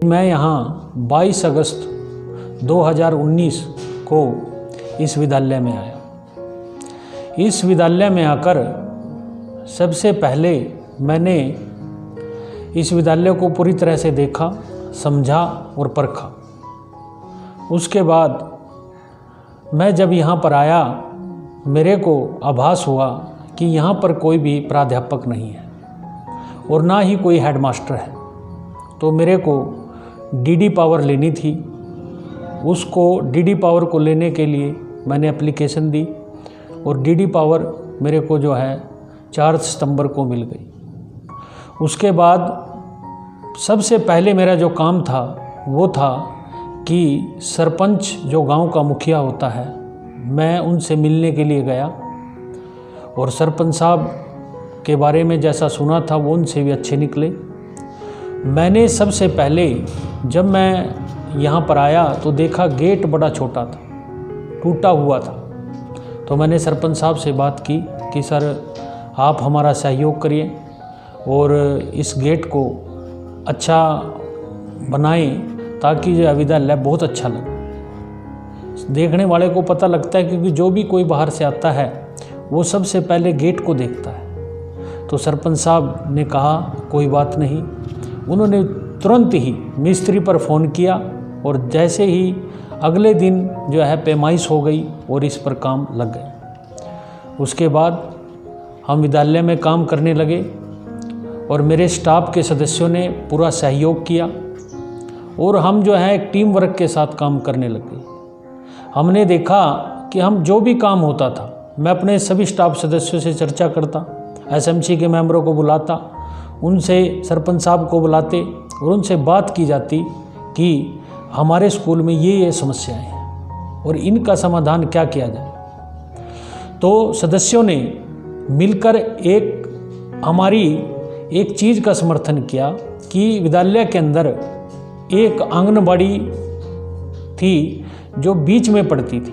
मैं यहाँ 22 अगस्त 2019 को इस विद्यालय में आया। इस विद्यालय में आकर सबसे पहले मैंने इस विद्यालय को पूरी तरह से देखा, समझा और परखा। उसके बाद मैं जब यहाँ पर आया, मेरे को आभास हुआ कि यहाँ पर कोई भी प्राध्यापक नहीं है और ना ही कोई हेडमास्टर है। तो मेरे को डीडी पावर लेनी थी। उसको डीडी पावर को लेने के लिए मैंने एप्लीकेशन दी और डीडी पावर मेरे को जो है 4 सितंबर को मिल गई। उसके बाद सबसे पहले मेरा जो काम था वो था कि सरपंच जो गांव का मुखिया होता है, मैं उनसे मिलने के लिए गया और सरपंच साहब के बारे में जैसा सुना था वो उनसे भी अच्छे निकले। मैंने सबसे पहले जब मैं यहाँ पर आया तो देखा गेट बड़ा छोटा था, टूटा हुआ था। तो मैंने सरपंच साहब से बात की कि सर आप हमारा सहयोग करिए और इस गेट को अच्छा बनाएं ताकि जो विद्यालय बहुत अच्छा लगे। देखने वाले को पता लगता है क्योंकि जो भी कोई बाहर से आता है वो सबसे पहले गेट को देखता है। तो सरपंच साहब ने कहा कोई बात नहीं। उन्होंने तुरंत ही मिस्त्री पर फ़ोन किया और जैसे ही अगले दिन जो है पैमाइश हो गई और इस पर काम लग गए। उसके बाद हम विद्यालय में काम करने लगे और मेरे स्टाफ के सदस्यों ने पूरा सहयोग किया और हम जो है एक टीम वर्क के साथ काम करने लगे। हमने देखा कि हम जो भी काम होता था, मैं अपने सभी स्टाफ सदस्यों से चर्चा करता, एसएमसी के मेंबरों को बुलाता, उनसे सरपंच साहब को बुलाते और उनसे बात की जाती कि हमारे स्कूल में ये समस्याएं हैं और इनका समाधान क्या किया जाए। तो सदस्यों ने मिलकर हमारी एक चीज़ का समर्थन किया कि विद्यालय के अंदर एक आंगनबाड़ी थी जो बीच में पड़ती थी।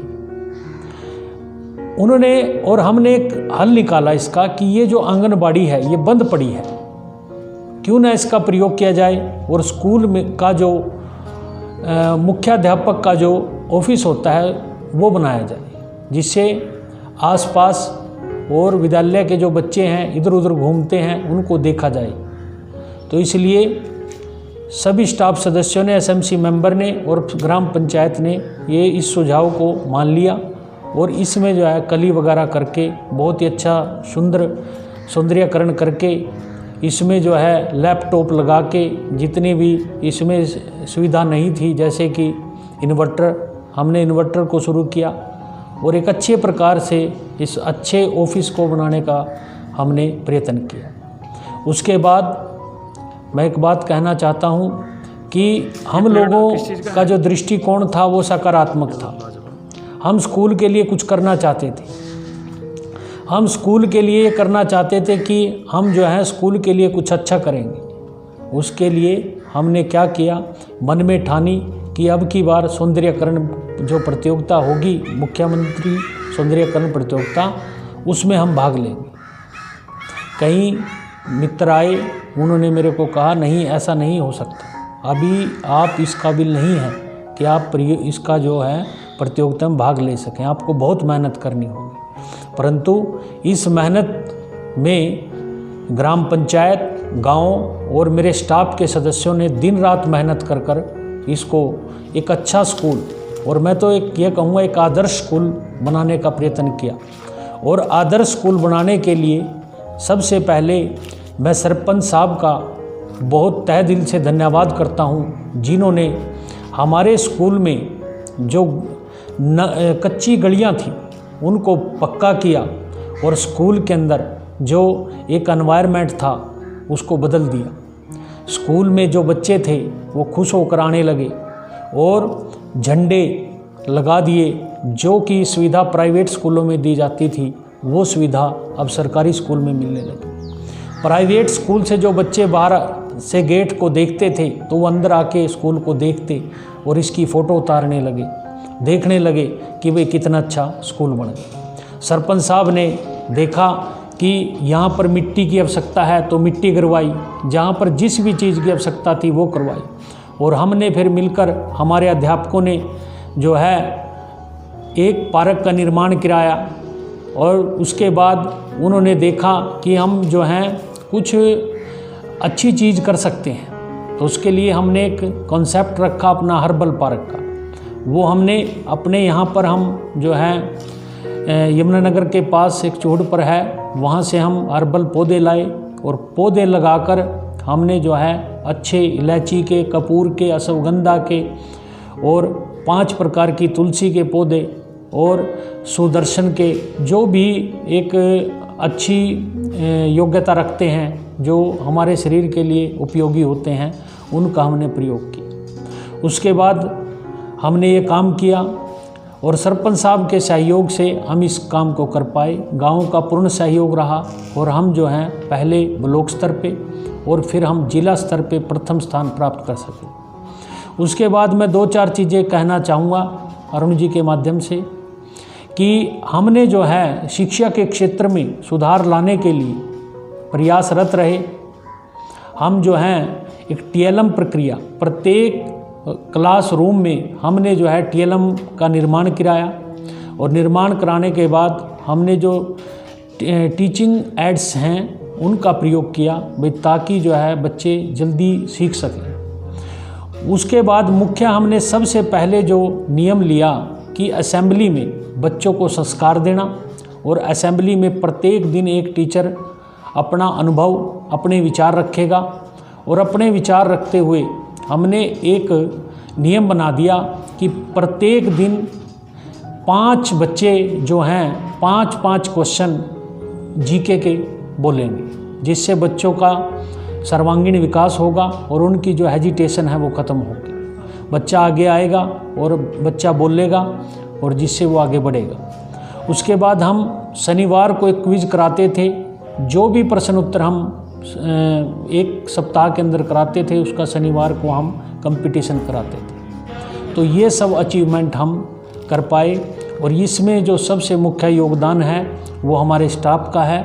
उन्होंने और हमने एक हल निकाला इसका कि ये जो आंगनबाड़ी है ये बंद पड़ी है, क्यों ना इसका प्रयोग किया जाए और स्कूल में का जो मुख्याध्यापक का जो ऑफिस होता है वो बनाया जाए, जिससे आसपास और विद्यालय के जो बच्चे हैं इधर उधर घूमते हैं उनको देखा जाए। तो इसलिए सभी स्टाफ सदस्यों ने, एसएमसी मेंबर ने और ग्राम पंचायत ने ये इस सुझाव को मान लिया और इसमें जो है कली वगैरह करके बहुत ही अच्छा सुंदरीकरण करके इसमें जो है लैपटॉप लगा के, जितनी भी इसमें सुविधा नहीं थी जैसे कि इन्वर्टर, हमने इन्वर्टर को शुरू किया और एक अच्छे प्रकार से इस अच्छे ऑफिस को बनाने का हमने प्रयत्न किया। उसके बाद मैं एक बात कहना चाहता हूँ कि हम लोगों का जो दृष्टिकोण था वो सकारात्मक था। हम स्कूल के लिए कुछ करना चाहते थे। हम स्कूल के लिए करना चाहते थे कि हम जो है स्कूल के लिए कुछ अच्छा करेंगे। उसके लिए हमने क्या किया, मन में ठानी कि अब की बार सौंदर्यकरण जो प्रतियोगिता होगी, मुख्यमंत्री सौंदर्यकरण प्रतियोगिता, उसमें हम भाग लेंगे। कई मित्र आए, उन्होंने मेरे को कहा नहीं ऐसा नहीं हो सकता, अभी आप इस काबिल नहीं हैं कि आप इसका जो है प्रतियोगिता में भाग ले सकें, आपको बहुत मेहनत करनी होगी। परंतु इस मेहनत में ग्राम पंचायत, गांव और मेरे स्टाफ के सदस्यों ने दिन रात मेहनत कर कर इसको एक अच्छा स्कूल, और मैं तो ये कहूँगा एक आदर्श स्कूल बनाने का प्रयत्न किया। और आदर्श स्कूल बनाने के लिए सबसे पहले मैं सरपंच साहब का बहुत तहे दिल से धन्यवाद करता हूँ, जिन्होंने हमारे स्कूल में जो कच्ची गलियाँ थी उनको पक्का किया और स्कूल के अंदर जो एक एनवायरनमेंट था उसको बदल दिया। स्कूल में जो बच्चे थे वो खुश होकर आने लगे और झंडे लगा दिए। जो कि सुविधा प्राइवेट स्कूलों में दी जाती थी वो सुविधा अब सरकारी स्कूल में मिलने लगी। प्राइवेट स्कूल से जो बच्चे बाहर से गेट को देखते थे तो वो अंदर आके स्कूल को देखते और इसकी फ़ोटो उतारने लगे, देखने लगे कि वे कितना अच्छा स्कूल बन गया। सरपंच साहब ने देखा कि यहाँ पर मिट्टी की आवश्यकता है तो मिट्टी करवाई, जहाँ पर जिस भी चीज़ की आवश्यकता थी वो करवाई। और हमने फिर मिलकर, हमारे अध्यापकों ने जो है एक पार्क का निर्माण कराया और उसके बाद उन्होंने देखा कि हम जो हैं कुछ अच्छी चीज़ कर सकते हैं, तो उसके लिए हमने एक कॉन्सेप्ट रखा अपना हर्बल पार्क का। वो हमने अपने यहाँ पर हम जो है यमुनानगर के पास एक चोड़ पर है, वहाँ से हम हर्बल पौधे लाए और पौधे लगाकर हमने जो है अच्छे इलायची के, कपूर के, अश्वगंधा के और 5 प्रकार की तुलसी के पौधे और सुदर्शन के, जो भी एक अच्छी योग्यता रखते हैं, जो हमारे शरीर के लिए उपयोगी होते हैं, उनका हमने प्रयोग किया। उसके बाद हमने ये काम किया और सरपंच साहब के सहयोग से हम इस काम को कर पाए। गांव का पूर्ण सहयोग रहा और हम जो हैं पहले ब्लॉक स्तर पे और फिर हम जिला स्तर पे प्रथम स्थान प्राप्त कर सके। उसके बाद मैं 2-4 चीज़ें कहना चाहूँगा अरुण जी के माध्यम से कि हमने जो है शिक्षा के क्षेत्र में सुधार लाने के लिए प्रयासरत रहे। हम जो हैं एक TLM प्रक्रिया, प्रत्येक क्लासरूम में हमने जो है TLM का निर्माण कराया और निर्माण कराने के बाद हमने जो टीचिंग एड्स हैं उनका प्रयोग किया भाई, ताकि जो है बच्चे जल्दी सीख सकें। उसके बाद मुख्य हमने सबसे पहले जो नियम लिया कि असेंबली में बच्चों को संस्कार देना और असेंबली में प्रत्येक दिन एक टीचर अपना अनुभव, अपने विचार रखेगा और अपने विचार रखते हुए हमने एक नियम बना दिया कि प्रत्येक दिन 5 बच्चे जो हैं 5-5 क्वेश्चन GK के बोलेंगे, जिससे बच्चों का सर्वांगीण विकास होगा और उनकी जो हेजिटेशन है वो ख़त्म होगी। बच्चा आगे आएगा और बच्चा बोलेगा और जिससे वो आगे बढ़ेगा। उसके बाद हम शनिवार को एक क्विज़ कराते थे, जो भी प्रश्न उत्तर हम एक सप्ताह के अंदर कराते थे उसका शनिवार को हम कंपटीशन कराते थे। तो ये सब अचीवमेंट हम कर पाए और इसमें जो सबसे मुख्य योगदान है वो हमारे स्टाफ का है,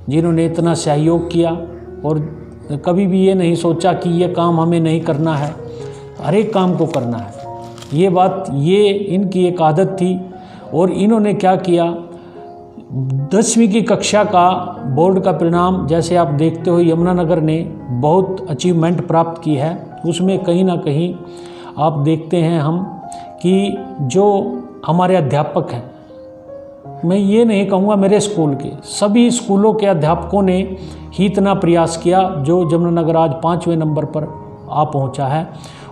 जिन्होंने इतना सहयोग किया और कभी भी ये नहीं सोचा कि ये काम हमें नहीं करना है, हर एक काम को करना है। ये इनकी एक आदत थी और इन्होंने क्या किया, 10वीं की कक्षा का बोर्ड का परिणाम जैसे आप देखते हो यमुनानगर ने बहुत अचीवमेंट प्राप्त की है। उसमें कहीं ना कहीं आप देखते हैं हम कि जो हमारे अध्यापक हैं मैं ये नहीं कहूँगा मेरे स्कूल के, सभी स्कूलों के अध्यापकों ने ही इतना प्रयास किया जो जमुनानगर आज 5वें नंबर पर आ पहुँचा है।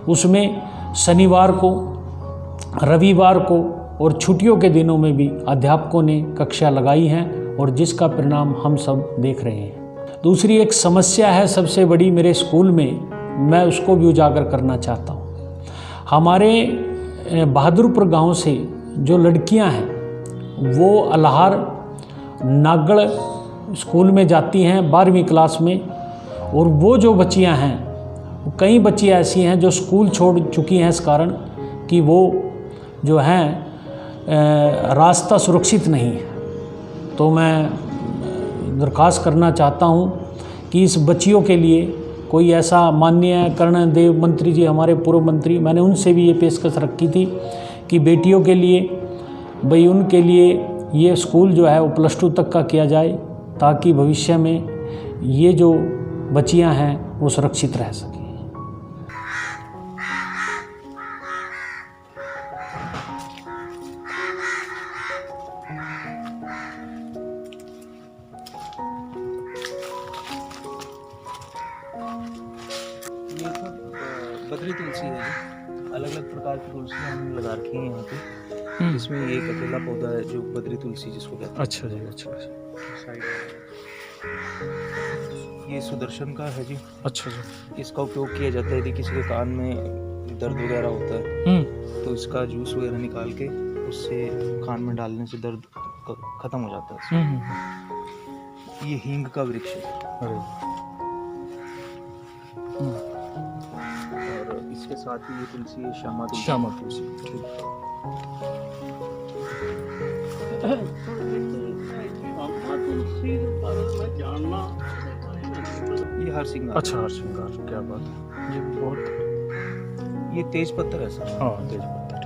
उसमें शनिवार को, रविवार को और छुट्टियों के दिनों में भी अध्यापकों ने कक्षा लगाई हैं और जिसका परिणाम हम सब देख रहे हैं। दूसरी एक समस्या है सबसे बड़ी मेरे स्कूल में, मैं उसको भी उजागर करना चाहता हूँ। हमारे बहादुरपुर गांव से जो लड़कियां हैं वो अल्हार नागड़ स्कूल में जाती हैं 12वीं क्लास में, और वो जो बच्चियां हैं, कई बच्चियां ऐसी हैं जो स्कूल छोड़ चुकी हैं इस कारण कि वो जो हैं रास्ता सुरक्षित नहीं है। तो मैं दरख्वास्त करना चाहता हूँ कि इस बच्चियों के लिए कोई ऐसा, माननीय कर्णदेव मंत्री जी हमारे पूर्व मंत्री, मैंने उनसे भी ये पेशकश रखी थी कि बेटियों के लिए भाई उनके लिए ये स्कूल जो है वो +2 तक का किया जाए ताकि भविष्य में ये जो बच्चियां हैं वो सुरक्षित रह सकें। ये सब बद्री तुलसी है जी, अलग अलग प्रकार की तुलसी हमने लगा रखी है यहाँ पे, जिसमें ये एक अकेला पौधा है जो बद्री तुलसी जिसको कहते हैं। अच्छा जी, अच्छा साइड ये सुदर्शन का है जी। अच्छा जी। इसका उपयोग किया जाता है यदि किसी के कान में दर्द वगैरह होता है तो इसका जूस वगैरह निकाल के उससे कान में डालने से दर्द खत्म हो जाता है। ये हींग का वृक्ष है और इसके साथ ही ये तुलसी है श्यामा तुलसी। श्यामा तुलसी। ये हर सिंगार। अच्छा, हर श्रृंगार, क्या बात है, ये भी बहुत। ये तेज पत्थर है सर। हाँ, तेज पत्थर।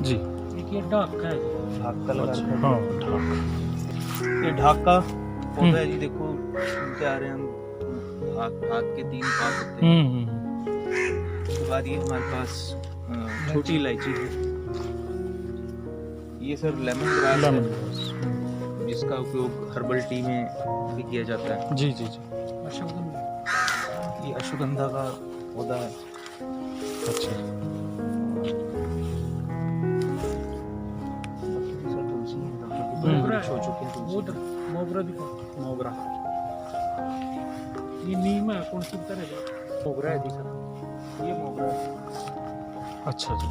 जी, ये ढाक का है, ढाक का लगा रखा है। हाँ, ढाक। ये ढाक का पौधा है जी, देखो सुनते आ रहे हैं हम, ढाक के 3 पात होते हैं। उसके बाद ये हमारे पास छोटी इलायची है। ये सर लेमन ग्रास है, जिसका उपयोग हर्बल टी में भी किया जाता है। जी जी जी। ये अश्वगंधा का पौधा है। अच्छा। सर तुलसी है, वृक्ष हो चुके हैं तुलसी। मोगरा दिखा, मोगरा। ये नीम है, कौन सी तरह का मोगरा है जी सर? ये मोगरा है। अच्छा जी।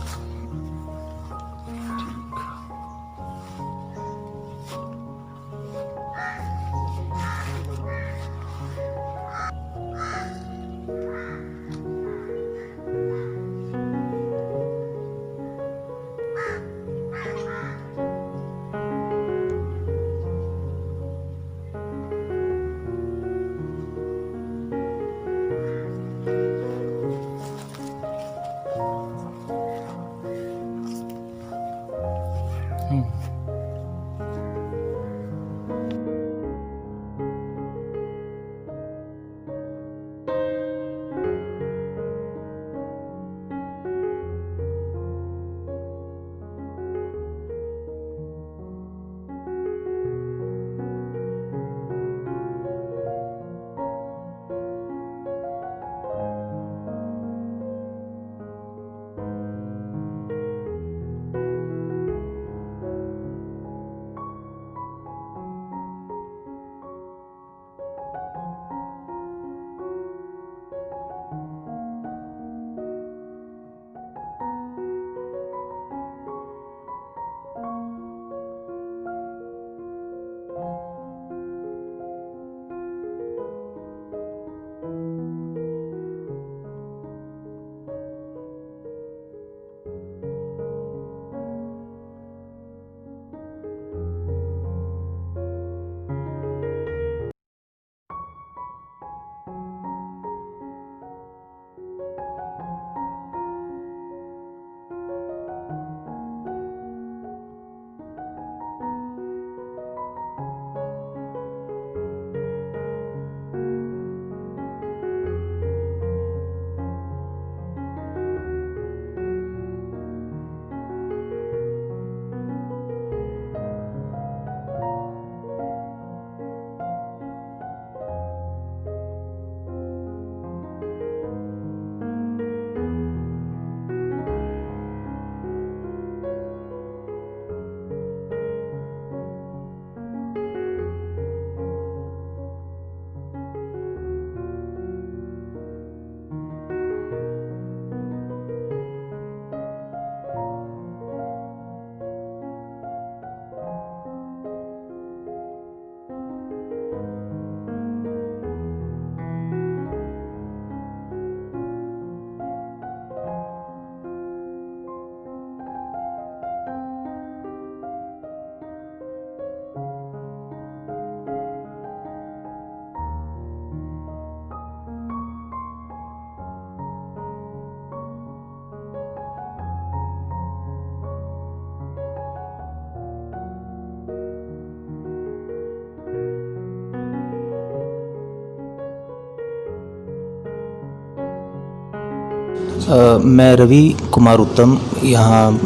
मैं रवि कुमार उत्तम यहाँ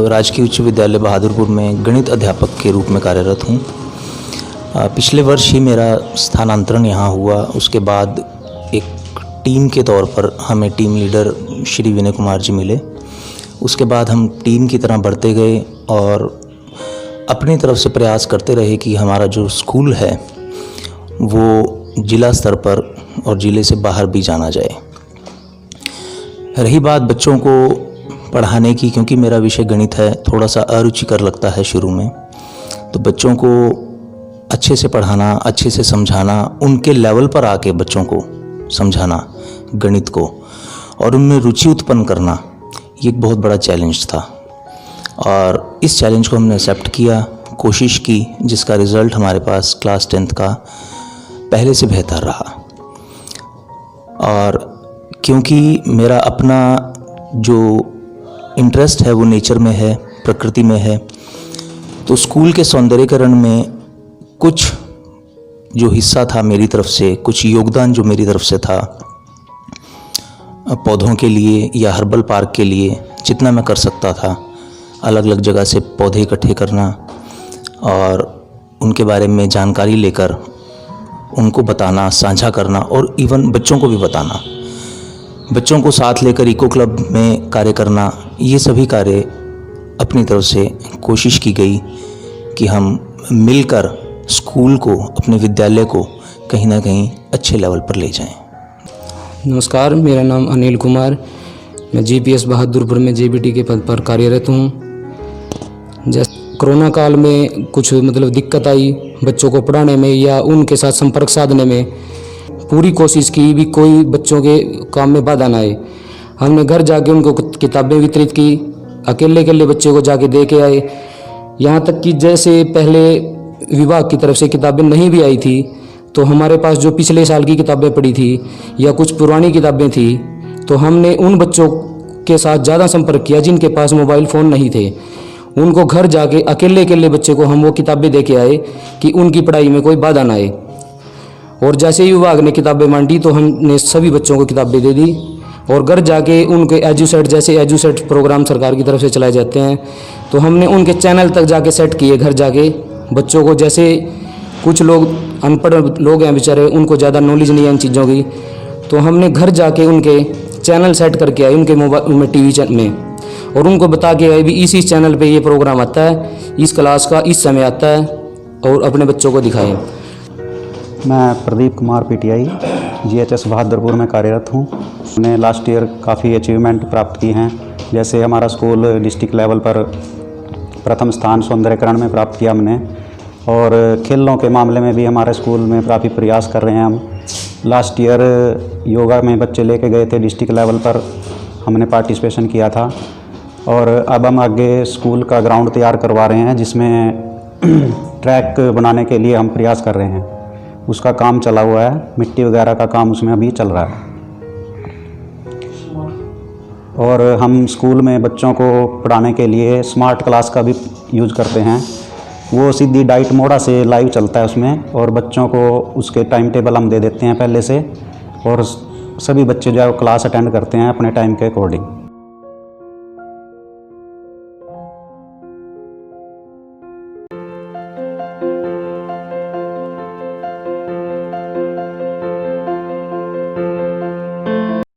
राजकीय उच्च विद्यालय बहादुरपुर में गणित अध्यापक के रूप में कार्यरत हूँ। पिछले वर्ष ही मेरा स्थानांतरण यहाँ हुआ। उसके बाद एक टीम के तौर पर हमें टीम लीडर श्री विनय कुमार जी मिले। उसके बाद हम टीम की तरह बढ़ते गए और अपनी तरफ से प्रयास करते रहे कि हमारा जो स्कूल है वो जिला स्तर पर और ज़िले से बाहर भी जाना जाए। रही बात बच्चों को पढ़ाने की, क्योंकि मेरा विषय गणित है, थोड़ा सा अरुचिकर लगता है शुरू में, तो बच्चों को अच्छे से पढ़ाना, अच्छे से समझाना, उनके लेवल पर आके बच्चों को समझाना गणित को और उनमें रुचि उत्पन्न करना, ये एक बहुत बड़ा चैलेंज था। और इस चैलेंज को हमने एक्सेप्ट किया, कोशिश की, जिसका रिज़ल्ट हमारे पास क्लास 10th का पहले से बेहतर रहा। और क्योंकि मेरा अपना जो इंटरेस्ट है वो नेचर में है, प्रकृति में है, तो स्कूल के सौंदर्यीकरण में कुछ जो हिस्सा था मेरी तरफ से, कुछ योगदान जो मेरी तरफ से था, पौधों के लिए या हर्बल पार्क के लिए जितना मैं कर सकता था, अलग अलग जगह से पौधे इकट्ठे करना और उनके बारे में जानकारी लेकर उनको बताना, साझा करना और इवन बच्चों को भी बताना, बच्चों को साथ लेकर इको क्लब में कार्य करना, ये सभी कार्य अपनी तरफ से कोशिश की गई कि हम मिलकर स्कूल को, अपने विद्यालय को कहीं ना कहीं अच्छे लेवल पर ले जाएं। नमस्कार, मेरा नाम अनिल कुमार, मैं जीपीएस बहादुरपुर में जेबीटी के पद पर कार्यरत हूँ। जैसे कोरोना काल में कुछ दिक्कत आई बच्चों को पढ़ाने में या उनके साथ संपर्क साधने में, पूरी कोशिश की भी कोई बच्चों के काम में बाधा ना आए। हमने घर जाके उनको किताबें वितरित की, अकेले बच्चे को जाके दे के आए। यहाँ तक कि जैसे पहले विभाग की तरफ से किताबें नहीं भी आई थी तो हमारे पास जो पिछले साल की किताबें पड़ी थी या कुछ पुरानी किताबें थी, तो हमने उन बच्चों के साथ ज़्यादा संपर्क किया जिनके पास मोबाइल फ़ोन नहीं थे। उनको घर जाके अकेले बच्चे को हम वो किताबें दे के आए कि उनकी पढ़ाई में कोई बाधा ना आए। और जैसे ही विभाग ने किताबें बांटी तो हमने सभी बच्चों को किताबें दे दी और घर जाके उनके एजुसेट, जैसे एजुसेट प्रोग्राम सरकार की तरफ से चलाए जाते हैं, तो हमने उनके चैनल तक जाके सेट किए घर जाके बच्चों को। जैसे कुछ लोग अनपढ़ लोग हैं बेचारे, उनको ज़्यादा नॉलेज नहीं है इन चीज़ों की, तो हमने घर जाके उनके चैनल सेट करके आए उनके मोबाइल में, टीवी में, और उनको बता के आए भी इस चैनल पे ये प्रोग्राम आता है, इस क्लास का इस समय आता है, और अपने बच्चों को दिखाएं। मैं प्रदीप कुमार पीटीआई जीएचएस बहादुरपुर में कार्यरत हूँ। मैंने लास्ट ईयर काफ़ी अचीवमेंट प्राप्त की हैं। जैसे हमारा स्कूल डिस्ट्रिक्ट लेवल पर प्रथम स्थान सौंदर्यकरण में प्राप्त किया हमने, और खेलों के मामले में भी हमारे स्कूल में काफ़ी प्रयास कर रहे हैं हम। लास्ट ईयर योगा में बच्चे लेके गए थे डिस्ट्रिक्ट लेवल पर, हमने पार्टिसिपेशन किया था। और अब हम आगे स्कूल का ग्राउंड तैयार करवा रहे हैं जिसमें ट्रैक बनाने के लिए हम प्रयास कर रहे हैं। उसका काम चला हुआ है, मिट्टी वगैरह का काम उसमें अभी चल रहा है। और हम स्कूल में बच्चों को पढ़ाने के लिए स्मार्ट क्लास का भी यूज़ करते हैं। वो सीधी डाइट मोड़ा से लाइव चलता है उसमें, और बच्चों को उसके टाइम टेबल हम दे देते हैं पहले से, और सभी बच्चे जो क्लास अटेंड करते हैं अपने टाइम के अकॉर्डिंग।